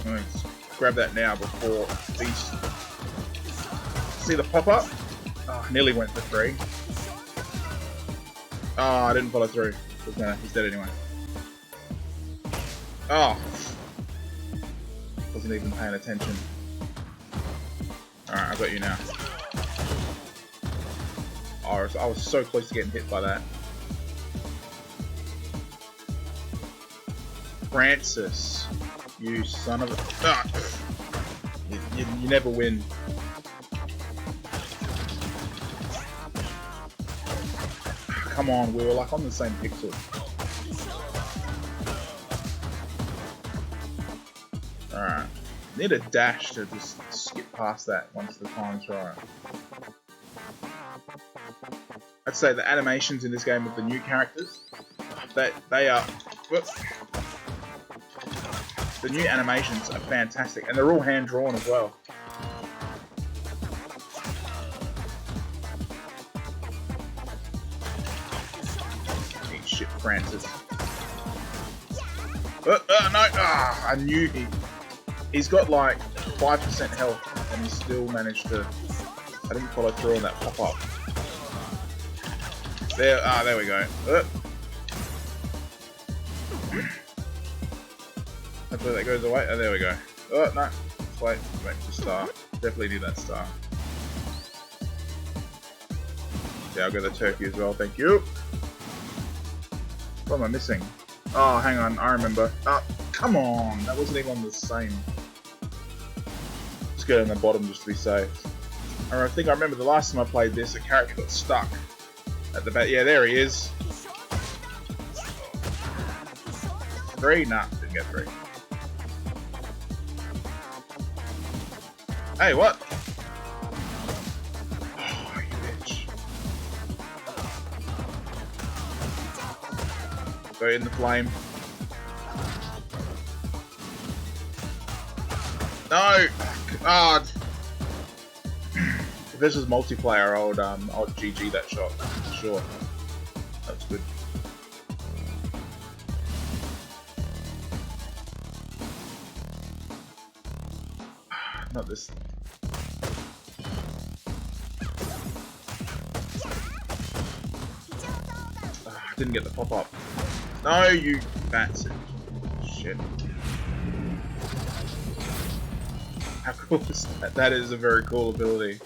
Let's grab that now before these... See the pop-up? Oh, nearly went for 3. Oh, I didn't follow through. He's dead anyway. Oh. Wasn't even paying attention. Alright, I got you now. Oh, I was so close to getting hit by that. Francis. You son of a... Ah. You never win. Come on, we were like on the same pixel. Alright. Need a dash to just skip past that once the time's right. I'd say the animations in this game with the new characters, they are... Whoops. The new animations are fantastic, and they're all hand-drawn as well. Eat shit, Francis. No! I knew he's got like 5% health, and he still managed to... I didn't follow through on that pop-up. There we go. Hopefully that goes away. Oh, there we go. Oh, no. Wait for star. Definitely need that star. Yeah, I'll go the turkey as well, thank you. What am I missing? Oh, hang on, I remember. Come on, that wasn't even on the same. Let's get on the bottom just to be safe. I think I remember the last time I played this, a character got stuck at the back. Yeah, there he is. 3? Nah, didn't get 3. Hey, what? Oh, you bitch. Go in the flame. No! God! If this was multiplayer, I would GG that shot, for sure. That's good. Not this. I didn't get the pop-up. No, you bastard. Shit. How cool is that? That is a very cool ability.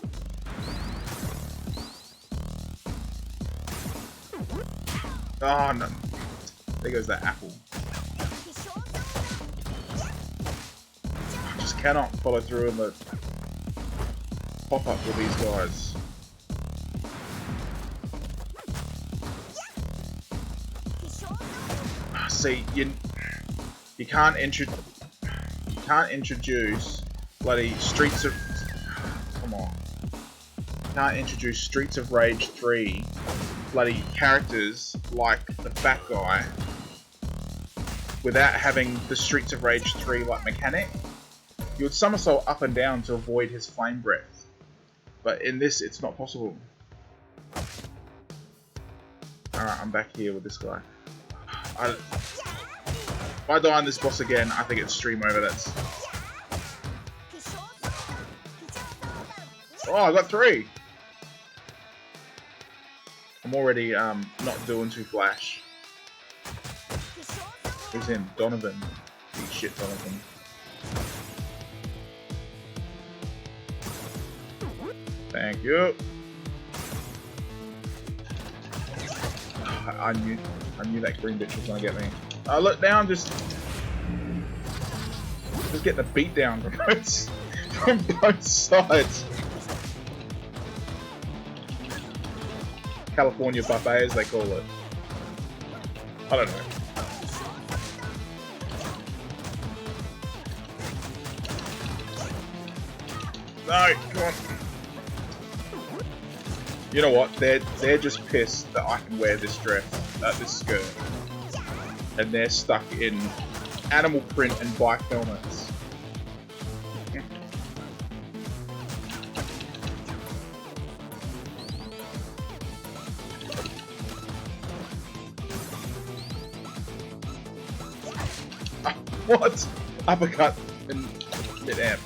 Oh no. There goes that apple. I just cannot follow through on the pop-up with these guys. See, you can't introduce bloody Streets of... Come on. You can't introduce Streets of Rage 3 bloody characters like the fat guy without having the Streets of Rage 3 like mechanic. You would somersault up and down to avoid his flame breath. But in this, it's not possible. Alright, I'm back here with this guy. If I die on this boss again, I think it's stream over. That's... Oh, I got 3! I'm already not doing too flash. Who's in? Donovan. Eat shit, Donovan. Thank you. I knew that green bitch was gonna get me. Look, now I'm just getting the beat down from both sides. California buffet, as they call it. I don't know. No, come on. You know what? They're just pissed that I can wear this dress, this skirt, and they're stuck in animal print and bike helmets. What? Uppercut in mid-air.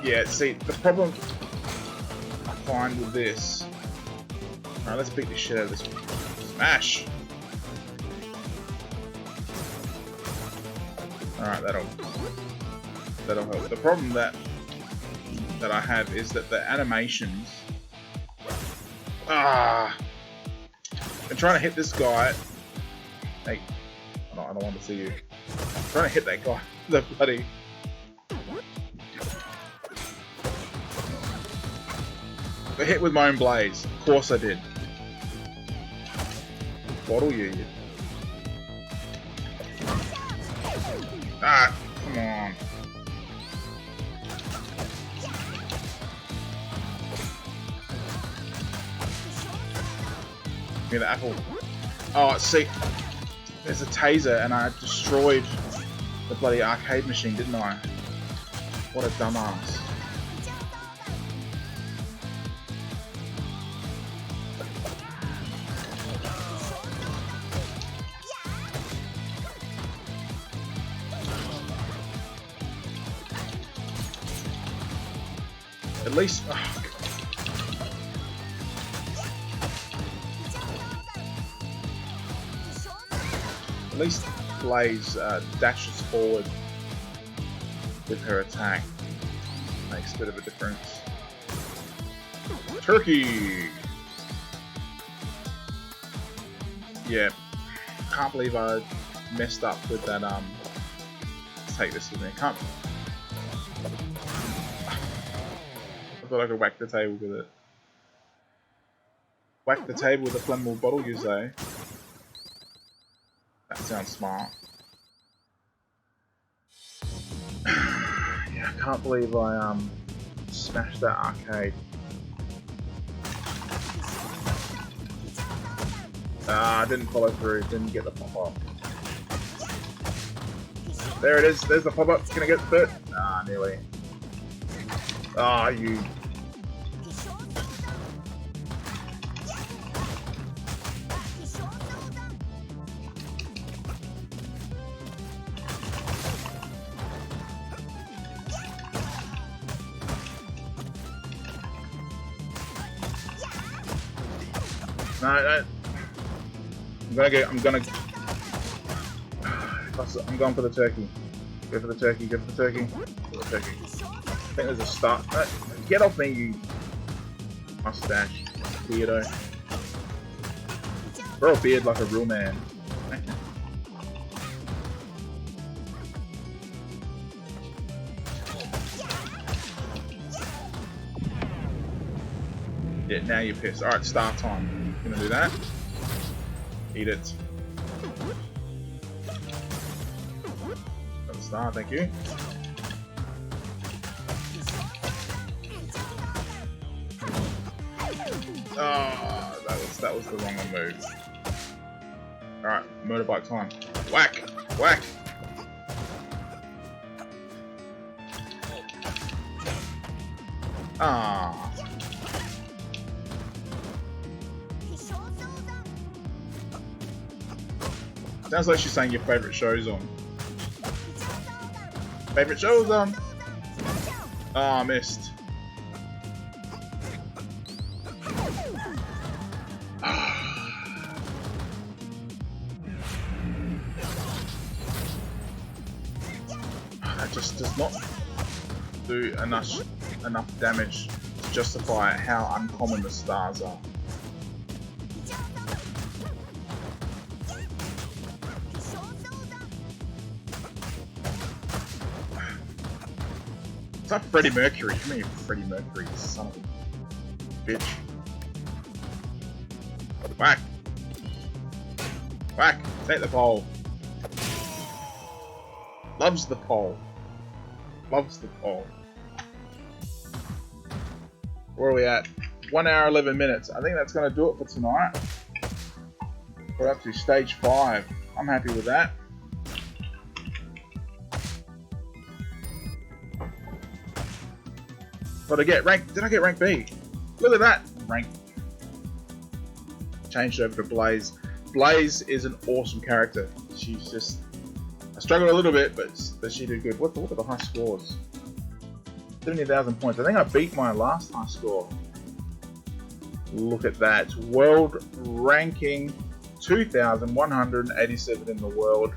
Yeah, see, the problem I find with this... Alright, let's beat the shit out of this. Smash! Alright, that'll help. The problem that I have is that the animations... I'm trying to hit this guy. Hey, I don't want to see you. I'm trying to hit that guy. The bloody... I hit with my own blaze. Of course I did. Bottle you. Ah, come on. Give me the apple. Oh, see. There's a taser and I destroyed the bloody arcade machine, didn't I? What a dumbass. At least... Oh. At least Blaze dashes forward with her attack. Makes a bit of a difference. Turkey! Yeah. Can't believe I messed up with that, Let's take this with me. Can't... I thought I could whack the table with it. Whack the table with a flammable bottle, you say? That sounds smart. Yeah, I can't believe I smashed that arcade. I didn't follow through, didn't get the pop-up. There it is, there's the pop-up, gonna get fit. Ah, nearly. Ah, you... No, no. I'm going for the turkey. Go for the turkey, go for the turkey. Go for the turkey. I think there's a start. No, get off me, you mustache weirdo. Grow a beard like a real man. Yeah, now you're pissed. Alright, start time. Gonna do that. Eat it. Got the star, thank you. Oh, that was the wrong move. Alright, motorbike time. Whack! Whack! Ah. Sounds like she's saying your favourite show's on. Favourite show's on! Ah, missed. That just does not do enough damage to justify how uncommon the stars are. It's like Freddie Mercury. Come here, Freddie Mercury, son of a bitch. Whack! Whack! Take the pole. Loves the pole. Loves the pole. Where are we at? 1 hour 11 minutes. I think that's going to do it for tonight. We're up to stage 5. I'm happy with that. What did I get? Rank? Did I get rank B? Look at that! Rank. Changed over to Blaze. Blaze is an awesome character. She's just... I struggled a little bit, but she did good. Look at the high scores. 70,000 points. I think I beat my last high score. Look at that. World ranking 2,187 in the world.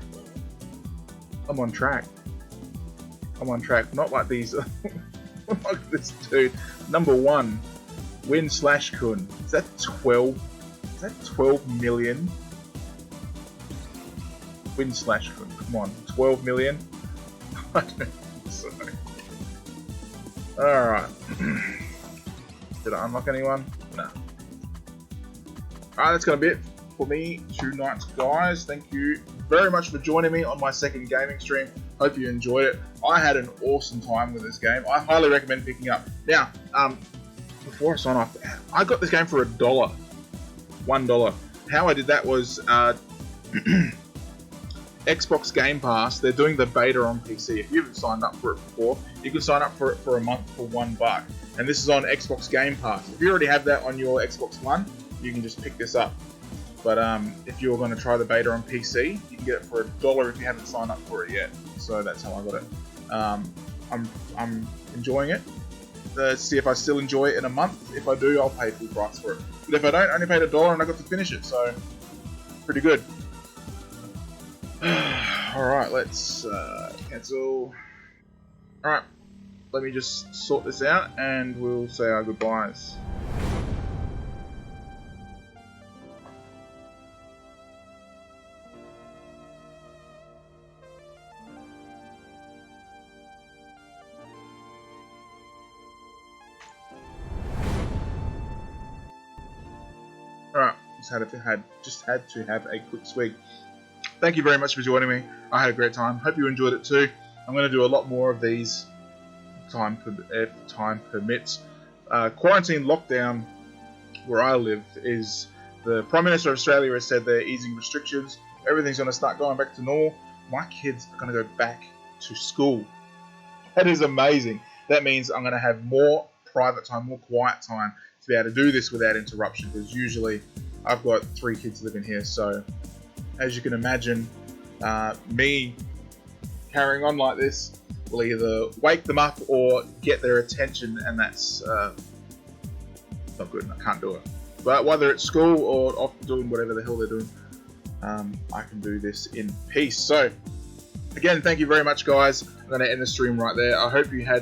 I'm on track. I'm on track. Not like these... Look at this dude. Number 1. Win/Kun. Is that 12? Is that 12 million? Win/Kun. Come on. 12 million? I don't think so. Alright. Did I unlock anyone? No. Alright, that's going to be it for me tonight, guys. Thank you very much for joining me on my second gaming stream. Hope you enjoyed it. I had an awesome time with this game. I highly recommend picking up. Now, before I sign off, I got this game for $1. $1. How I did that was Xbox Game Pass. They're doing the beta on PC. If you haven't signed up for it before, you can sign up for it for a month for $1. And this is on Xbox Game Pass. If you already have that on your Xbox One, you can just pick this up. But if you're going to try the beta on PC, you can get it for $1 if you haven't signed up for it yet. So that's how I got it. I'm enjoying it. Let's see if I still enjoy it in a month. If I do, I'll pay full price for it. But if I don't, I only paid $1 and I got to finish it. So pretty good. Alright, let's cancel. Alright, let me just sort this out and we'll say our goodbyes. Alright, just had to have a quick swig. Thank you very much for joining me. I had a great time. Hope you enjoyed it too. I'm going to do a lot more of these if time permits. Quarantine lockdown where I live is the Prime Minister of Australia has said they're easing restrictions. Everything's going to start going back to normal. My kids are going to go back to school. That is amazing. That means I'm going to have more private time, more quiet time to be able to do this without interruption, because usually I've got 3 kids living here, so as you can imagine, me carrying on like this will either wake them up or get their attention, and that's not good. I can't do it. but whether it's school or off doing whatever the hell they're doing, I can do this in peace. So again, thank you very much, guys. I'm going to end the stream right there. I hope you had